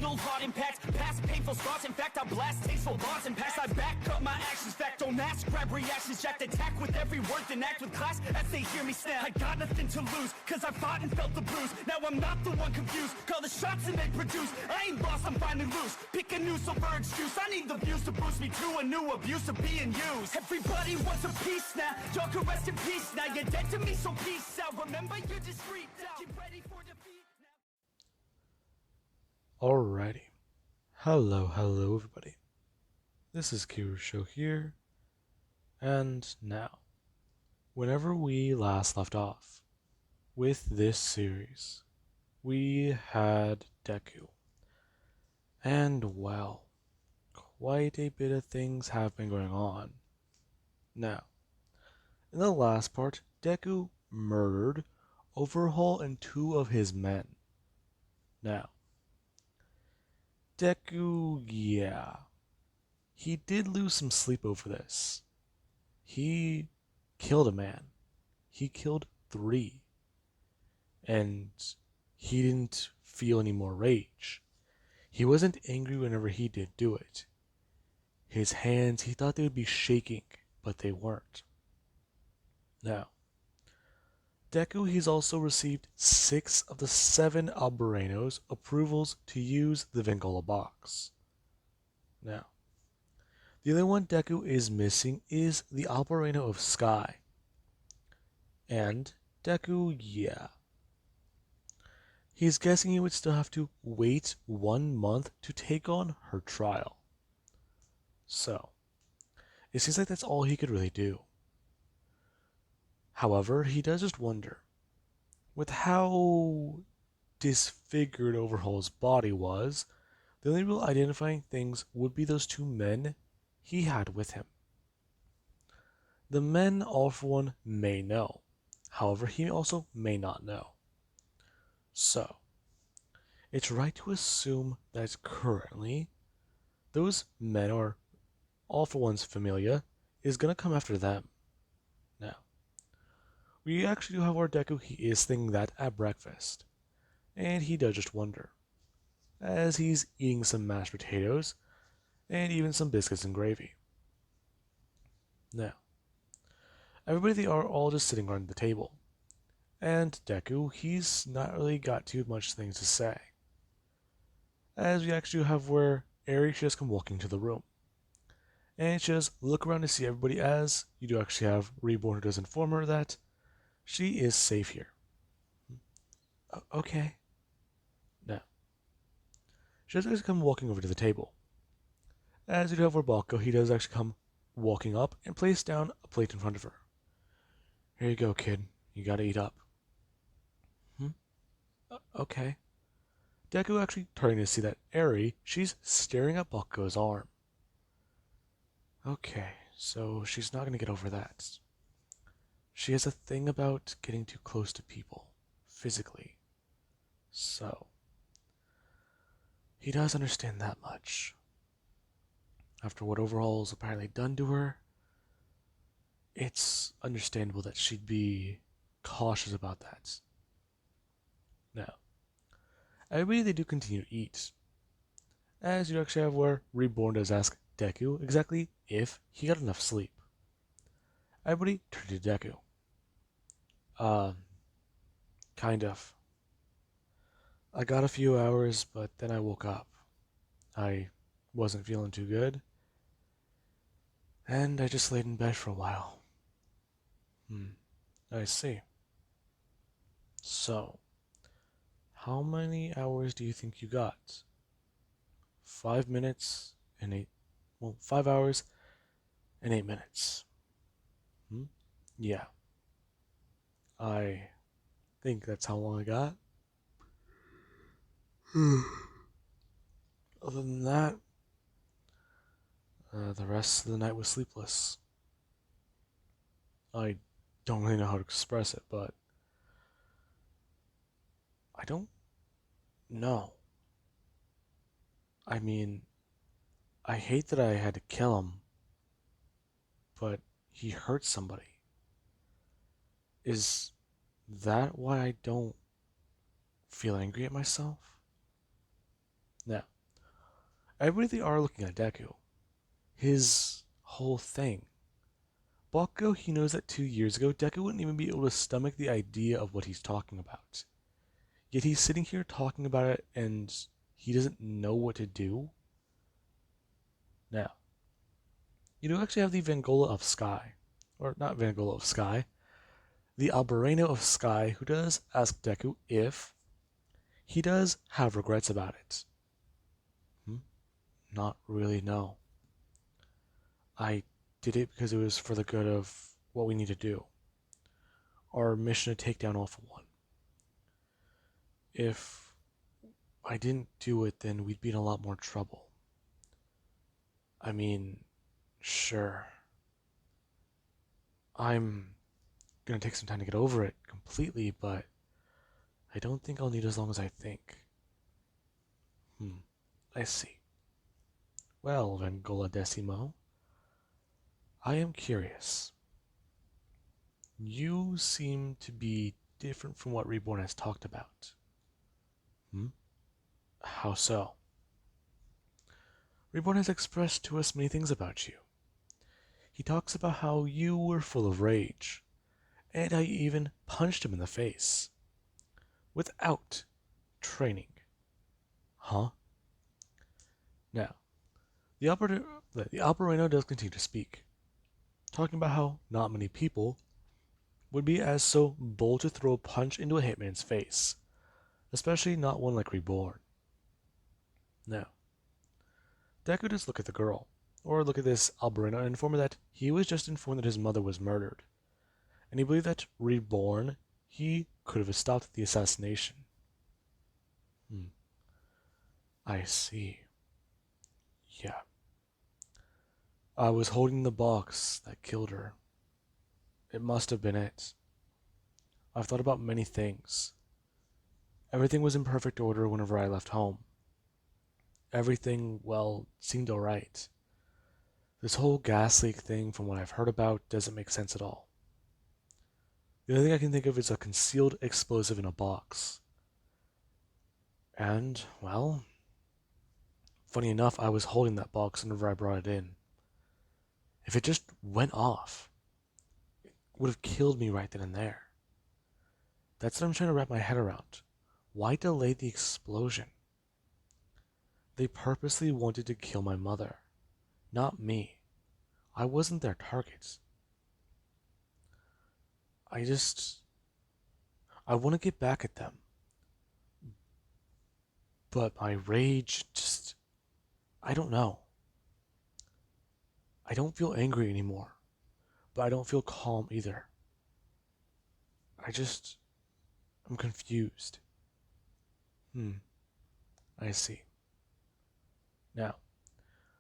fatal heart impacts, past painful scars. In fact, I blast tasteful bars and pass. I back up my actions, fact don't ask, grab reactions, jacked attack with every word, then act with class as they hear me snap. I got nothing to lose, cause I fought and felt the bruise. Now I'm not the one confused, call the shots and they produce. I ain't lost, I'm finally loose, pick a new silver excuse. I need the views to boost me to a new abuse of being used. Everybody wants a piece now, y'all can rest in peace now. You're dead to me, so peace out. Remember, you're discreet now. Get ready for defeat now. Alrighty. Hello everybody. This is Kirusho here, and now, whenever we last left off with this series, we had Deku, and well, quite a bit of things have been going on. Now, in the last part, Deku murdered Overhaul and 2 of his men. Now, Deku, yeah, he did lose some sleep over this. He killed a man. He killed 3. And he didn't feel any more rage. He wasn't angry whenever he did do it. His hands, he thought they would be shaking, but they weren't. Now, Deku, he's also received 6 of the 7 Albareno's approvals to use the Vengola box. Now, the only one Deku is missing is the Albareno of Sky. And Deku, yeah. He's guessing he would still have to wait 1 month to take on her trial. So, it seems like that's all he could really do. However, he does just wonder, with how disfigured Overhaul's body was, the only real identifying things would be those 2 men he had with him. The men, all for one, may know. However, he also may not know. So, it's right to assume that currently, those men, or all for one's familia, is going to come after them. Now, we actually do have our Deku, he is thinking that at breakfast. And he does just wonder, as he's eating some mashed potatoes, and even some biscuits and gravy. Now, everybody, they are all just sitting around the table. And Deku, he's not really got too much things to say. As we actually have where Eri, she just come walking to the room. And she just look around to see everybody, as you do actually have Reborn, who does inform her that she is safe here. Okay. Now, she does actually come walking over to the table. As you do have where Balko, he does actually come walking up and place down a plate in front of her. Here you go, kid. You gotta eat up. Okay. Deku actually turning to see that Eri, she's staring at Balko's arm. Okay, so she's not gonna get over that. She has a thing about getting too close to people, physically. So, he does understand that much. After what Overhaul's apparently done to her, it's understandable that she'd be cautious about that. Now, everybody, they do continue to eat. As you actually have where Reborn does ask Deku exactly if he got enough sleep. Everybody turned to Deku. Kind of. I got a few hours, but then I woke up. I wasn't feeling too good. And I just laid in bed for a while. I see. So, how many hours do you think you got? 5 minutes and 8... Well, 5 hours and 8 minutes. Yeah. I think that's how long I got. Other than that, the rest of the night was sleepless. I don't really know how to express it, but I don't know. I mean, I hate that I had to kill him, but he hurt somebody. Is that why I don't feel angry at myself? Now, Everybody are looking at Deku. His whole thing. Bakugo, he knows that 2 years ago, Deku wouldn't even be able to stomach the idea of what he's talking about. Yet he's sitting here talking about it and he doesn't know what to do. Now, you do actually have the Vangola of Sky. Or not Vangola of Sky. The Albareno of Sky, who does ask Deku if he does have regrets about it. Not really, no. I did it because it was for the good of what we need to do. Our mission to take down All For One. If I didn't do it, then we'd be in a lot more trouble. I mean, sure. I'm gonna take some time to get over it completely, but I don't think I'll need as long as I think. I see. Well, Vangola Decimo, I am curious. You seem to be different from what Reborn has talked about. How so? Reborn has expressed to us many things about you. He talks about how you were full of rage, and how you even punched him in the face. Without training. Huh? Now, the Albareno does continue to speak, talking about how not many people would be as so bold to throw a punch into a hitman's face, especially not one like Reborn. Now, Deku does look at the girl, or look at this Albareno and inform her that he was just informed that his mother was murdered, and he believed that Reborn, he could have stopped the assassination. I see. Yeah. I was holding the box that killed her. It must have been it. I've thought about many things. Everything was in perfect order whenever I left home. Everything, well, seemed alright. This whole gas leak thing, from what I've heard about, doesn't make sense at all. The only thing I can think of is a concealed explosive in a box. And, well, funny enough, I was holding that box whenever I brought it in. If it just went off, it would have killed me right then and there. That's what I'm trying to wrap my head around. Why delay the explosion? They purposely wanted to kill my mother, not me. I wasn't their target. I want to get back at them. But my rage just, I don't know. I don't feel angry anymore, but I don't feel calm either. I'm confused. I see. Now,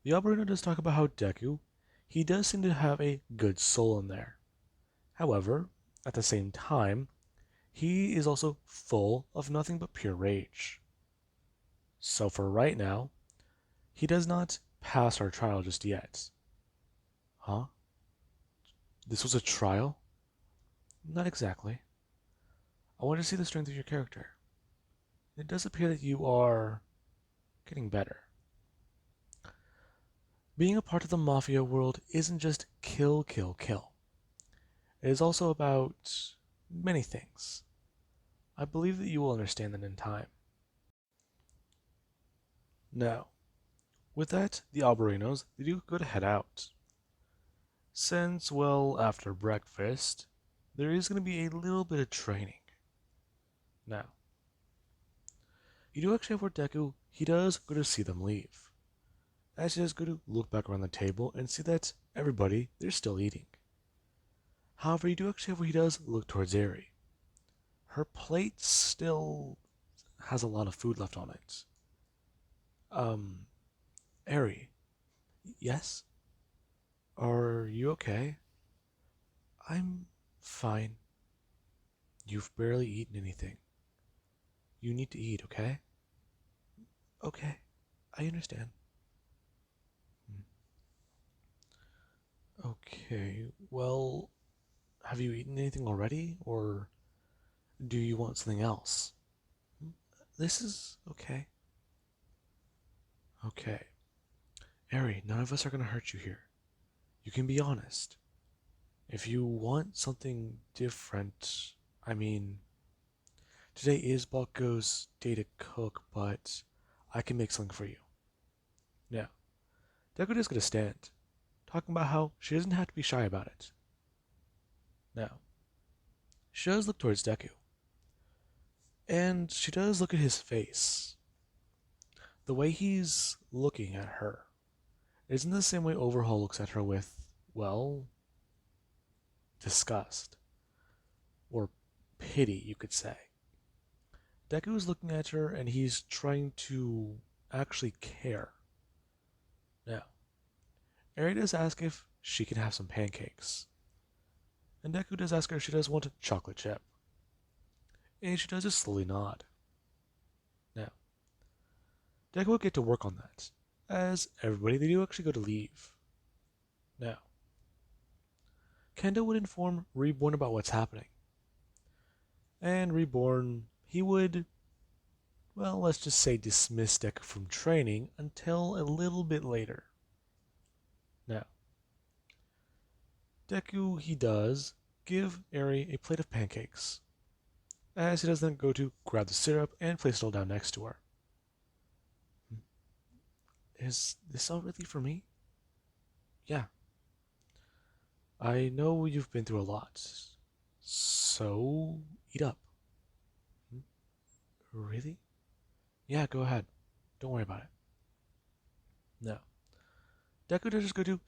the operator does talk about how Deku, he does seem to have a good soul in there. However, at the same time, he is also full of nothing but pure rage. So for right now, he does not pass our trial just yet. Huh? This was a trial? Not exactly. I want to see the strength of your character. It does appear that you are getting better. Being a part of the Mafia world isn't just kill, kill, kill. It is also about many things. I believe that you will understand that in time. Now, with that, the Albarinos, they do go to head out. Since, well, after breakfast, there is going to be a little bit of training. Now, you do actually have where Deku, he does go to see them leave. As he does go to look back around the table and see that everybody, they're still eating. However, you do actually have where he does look towards Eri. Her plate still has a lot of food left on it. Eri, yes? Are you okay? I'm fine. You've barely eaten anything. You need to eat, okay? Okay, I understand. Okay, well, have you eaten anything already, or do you want something else? This is okay. Okay. Eri, none of us are going to hurt you here. You can be honest. If you want something different, I mean, today is Balko's day to cook, but I can make something for you. Now, Deku is going to stand, talking about how she doesn't have to be shy about it. Now, she does look towards Deku, and she does look at his face. The way he's looking at her isn't the same way Overhaul looks at her with, well, disgust. Or pity, you could say. Deku is looking at her and he's trying to actually care. Now, Eri does ask if she can have some pancakes. And Deku does ask her if she does want a chocolate chip. And she does just slowly nod. Now, Deku will get to work on that, as everybody, they do actually go to leave. Now, Kendo would inform Reborn about what's happening. And Reborn, he would, well, let's just say dismiss Deku from training until a little bit later. Now, Deku, he does give Eri a plate of pancakes, as he does then go to grab the syrup and place it all down next to her. Is this all really for me? Yeah. I know you've been through a lot, so eat up. Really? Yeah, go ahead. Don't worry about it. No. Deku does just go to,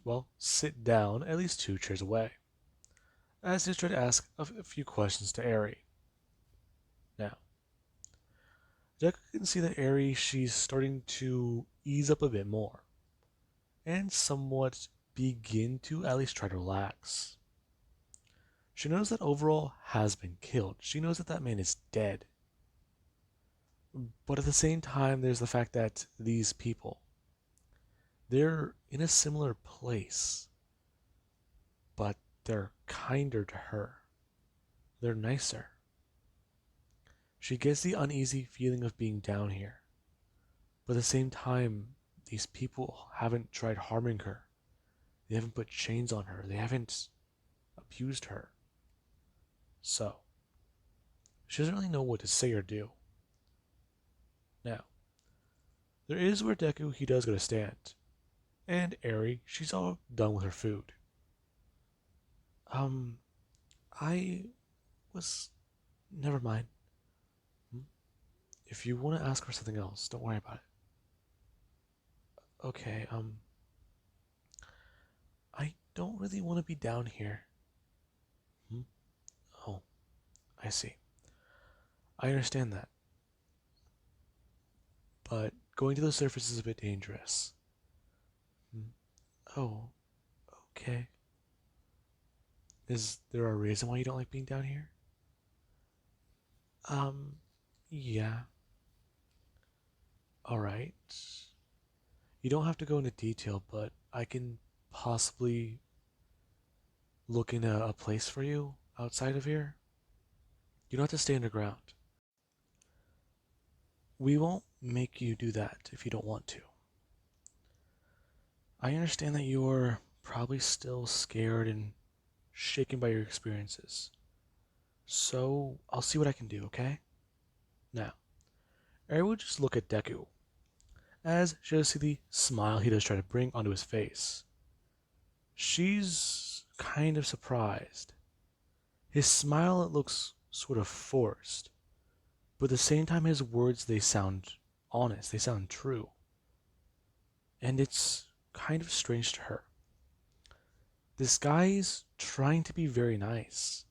well, sit down at least 2 chairs away, as he tries to ask a few questions to Eri. Now, Deku can see that Eri, she's starting to ease up a bit more, and somewhat begin to at least try to relax. She knows that Overall has been killed. She knows that that man is dead. But at the same time, there's the fact that these people, they're in a similar place, but they're kinder to her. They're nicer. She gets the uneasy feeling of being down here. But at the same time, these people haven't tried harming her. They haven't put chains on her. They haven't abused her. So, she doesn't really know what to say or do. Now, there is where Deku, he does go to stand. And Eri, she's all done with her food. I was... Never mind. If you want to ask for something else, don't worry about it. Okay, I don't really want to be down here. Oh, I see. I understand that. But going to the surface is a bit dangerous. Oh, okay. Is there a reason why you don't like being down here? Yeah. Alright. You don't have to go into detail, but I can possibly look into a place for you outside of here. You don't have to stay underground. We won't make you do that if you don't want to. I understand that you're probably still scared and shaken by your experiences. So, I'll see what I can do, okay? Now, Eri will just look at Deku, as she does see the smile he does try to bring onto his face. She's kind of surprised. His smile, it looks sort of forced, but at the same time his words, they sound honest, they sound true. And it's kind of strange to her. This guy's trying to be very nice,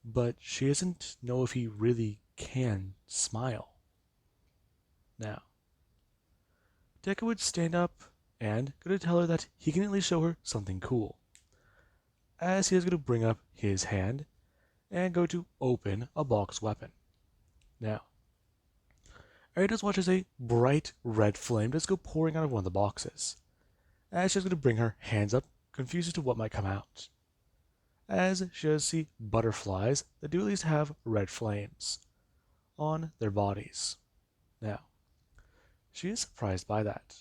but she doesn't know if he really can smile. Now, Deku would stand up and go to tell her that he can at least show her something cool, as he is going to bring up his hand and go to open a box weapon. Now, Eri does watch as a bright red flame does go pouring out of one of the boxes, as she's going to bring her hands up, confused as to what might come out, as she does see butterflies that do at least have red flames on their bodies. Now, she is surprised by that,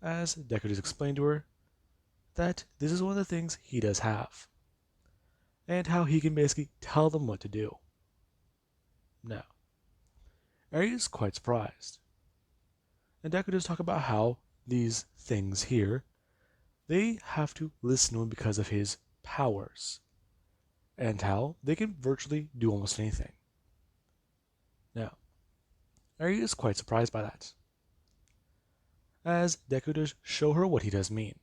as Deku just explained to her that this is one of the things he does have, and how he can basically tell them what to do. Now, Eri is quite surprised, and Deku does talk about how these things here, they have to listen to him because of his powers, and how they can virtually do almost anything. Now, Eri is quite surprised by that, as Deku does show her what he does mean.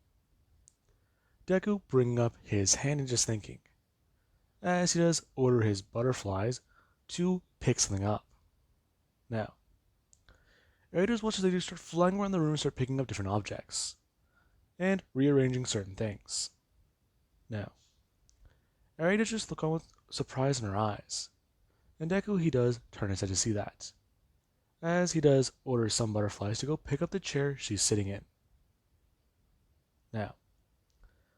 Deku bringing up his hand and just thinking, as he does order his butterflies to pick something up. Now, Eri does watch as they do start flying around the room and start picking up different objects, and rearranging certain things. Now, Eri does just look on with surprise in her eyes, and Deku he does turn his head to see that, as he does order some butterflies to go pick up the chair she's sitting in. Now,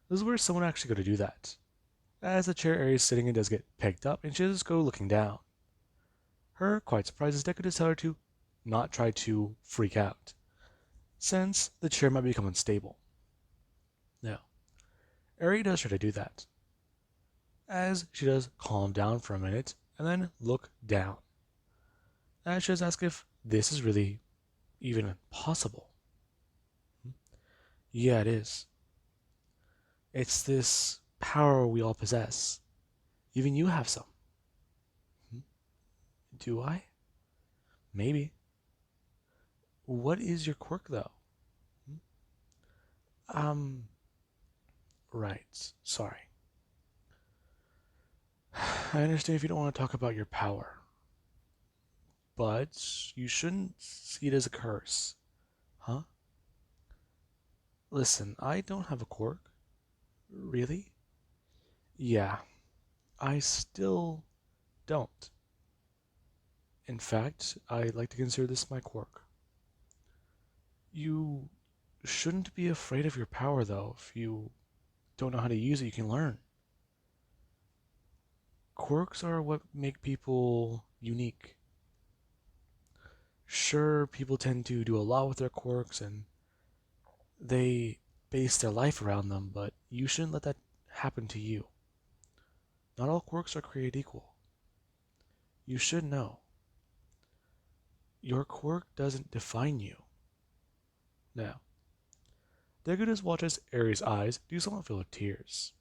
this is where someone actually go to do that, as the chair Eri is sitting in does get picked up and she does go looking down. Her quite surprised as Deku does tell her to not try to freak out, since the chair might become unstable. Now, Eri does try to do that, as she does calm down for a minute and then look down, as she does ask if this is really even possible. Yeah, it is. It's this power we all possess. Even you have some. Do I? Maybe. What is your quirk, though? Um, right. Sorry. I understand if you don't want to talk about your power, but you shouldn't see it as a curse. Huh? Listen, I don't have a quirk. Really? Yeah, I still don't. In fact, I like to consider this my quirk. You shouldn't be afraid of your power, though. If you don't know how to use it, you can learn. Quirks are what make people unique. Sure, people tend to do a lot with their quirks and they base their life around them, but you shouldn't let that happen to you. Not all quirks are created equal. You should know. Your quirk doesn't define you. Now, Deku just watches Eri's eyes do somewhat fill with tears.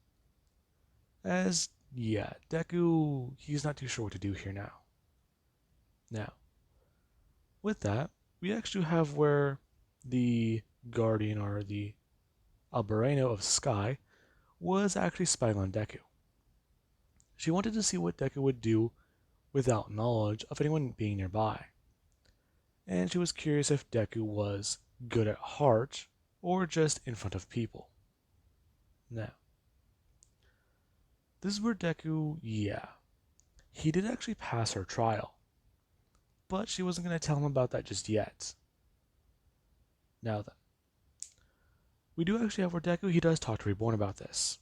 As, yeah, Deku, he's not too sure what to do here now. Now, with that, we actually have where the Guardian or the Albareno of Sky was actually spying on Deku. She wanted to see what Deku would do without knowledge of anyone being nearby. And she was curious if Deku was good at heart or just in front of people. Now, this is where Deku, yeah, he did actually pass her trial, but she wasn't going to tell him about that just yet. Now then, we do actually have where Deku, he does talk to Reborn about this.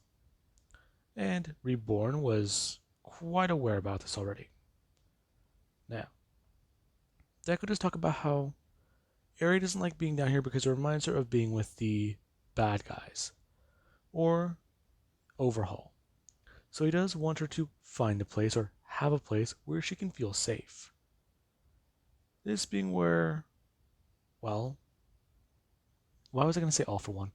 And Reborn was quite aware about this already. Now, Deku does talk about how Eri doesn't like being down here because it reminds her of being with the bad guys, or Overhaul. So he does want her to find a place or have a place where she can feel safe. This being where, well, why was I going to say All for One?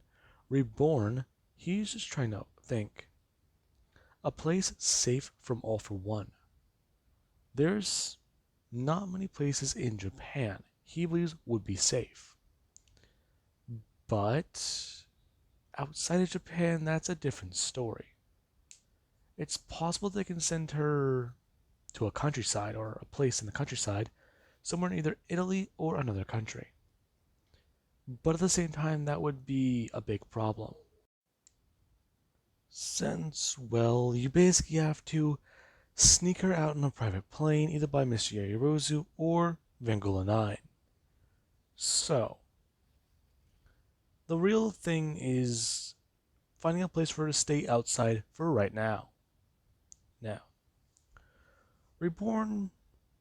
Reborn, he's just trying to think. A place safe from All for One. There's not many places in Japan he believes would be safe. But outside of Japan, that's a different story. It's possible they can send her to a countryside or a place in the countryside, somewhere in either Italy or another country. But at the same time, that would be a big problem. Since, well, you basically have to sneak her out on a private plane, either by Mr. Yaoyorozu or Vangula 9. So, the real thing is finding a place for her to stay outside for right now. Now, Reborn,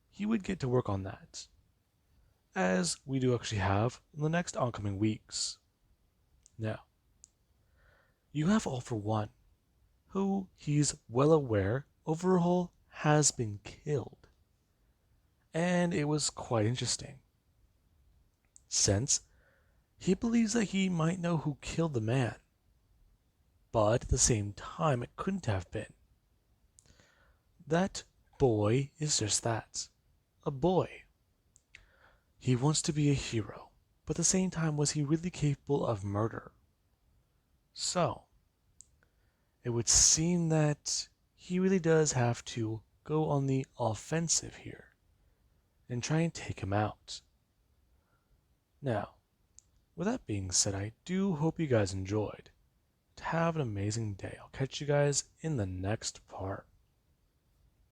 he would get to work on that, as we do actually have in the next oncoming weeks. Now, you have All for One, who he's well aware Overhaul has been killed. And it was quite interesting, since he believes that he might know who killed the man, but at the same time, it couldn't have been. That boy is just that, a boy. He wants to be a hero, but at the same time, was he really capable of murder? So, it would seem that he really does have to go on the offensive here and try and take him out. Now, with that being said, I do hope you guys enjoyed. Have an amazing day. I'll catch you guys in the next part.